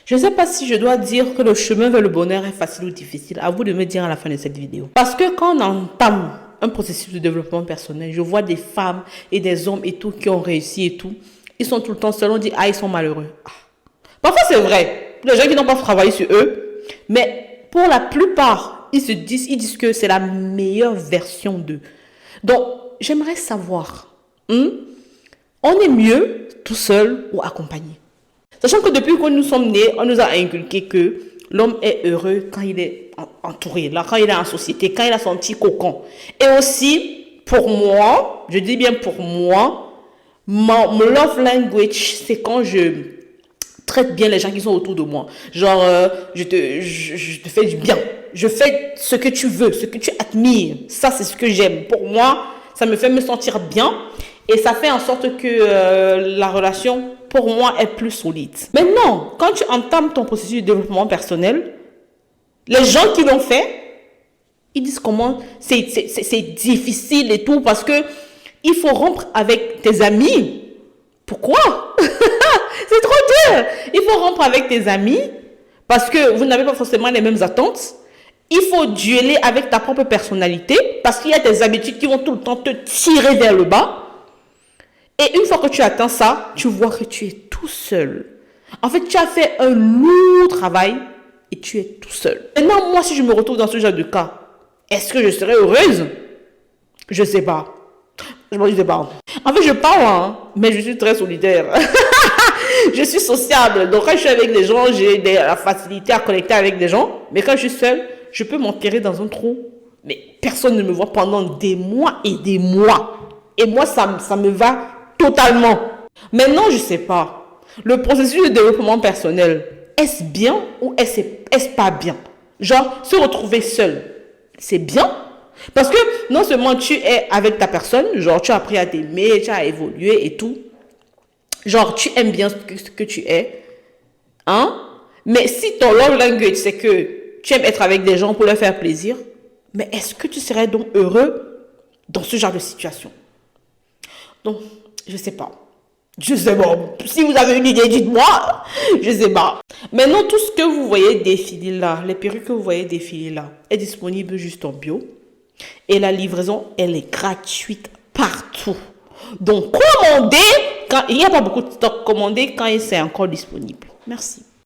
Je ne sais pas si je dois dire que le chemin vers le bonheur est facile ou difficile. À vous de me dire à la fin de cette vidéo. Parce que quand on entame un processus de développement personnel, je vois des femmes et des hommes et tout qui ont réussi et tout. Ils sont tout le temps seuls, on dit « Ah, ils sont malheureux. » Parfois, c'est vrai. Les gens qui n'ont pas travaillé sur eux. Mais pour la plupart, ils disent que c'est la meilleure version d'eux. Donc, j'aimerais savoir, on est mieux tout seul ou accompagné? Sachant que depuis que nous sommes nés, on nous a inculqué que l'homme est heureux quand il est entouré, là, quand il est en société, quand il a son petit cocon. Et aussi, pour moi, je dis bien pour moi, mon love language, c'est quand je traite bien les gens qui sont autour de moi. Genre, je te fais du bien. Je fais ce que tu veux, ce que tu admires. Ça, c'est ce que j'aime. Pour moi, ça me fait me sentir bien. Et ça fait en sorte que la relation, pour moi, est plus solide. Maintenant, quand tu entames ton processus de développement personnel, les gens qui l'ont fait, ils disent comment c'est difficile et tout, parce que il faut rompre avec tes amis. Pourquoi? C'est trop dur. Il faut rompre avec tes amis, parce que vous n'avez pas forcément les mêmes attentes. Il faut dueler avec ta propre personnalité, parce qu'il y a des habitudes qui vont tout le temps te tirer vers le bas. Et une fois que tu atteins ça, tu vois que tu es tout seul. En fait, tu as fait un lourd travail et tu es tout seul. Maintenant, moi, si je me retrouve dans ce genre de cas, est-ce que je serais heureuse? Je ne sais pas. Je ne sais pas. En fait, je parle, mais je suis très solitaire. Je suis sociable. Donc, quand je suis avec les gens, j'ai la facilité à connecter avec des gens. Mais quand je suis seule, je peux m'enterrer dans un trou. Mais personne ne me voit pendant des mois et des mois. Et moi, ça me va totalement. Maintenant, je ne sais pas. Le processus de développement personnel, est-ce bien ou est-ce pas bien? Genre, se retrouver seul, c'est bien? Parce que non seulement tu es avec ta personne, genre tu as appris à t'aimer, tu as évolué et tout. Genre, tu aimes bien ce que tu es. Hein? Mais si ton love language, c'est que tu aimes être avec des gens pour leur faire plaisir, mais est-ce que tu serais donc heureux dans ce genre de situation? Donc, je sais pas. Je sais pas. Si vous avez une idée, dites-moi. Je sais pas. Maintenant, tout ce que vous voyez défiler là, les perruques que vous voyez défiler là, est disponible juste en bio. Et la livraison, elle est gratuite partout. Donc, commandez quand il n'y a pas beaucoup de stock. Commandez quand c'est encore disponible. Merci.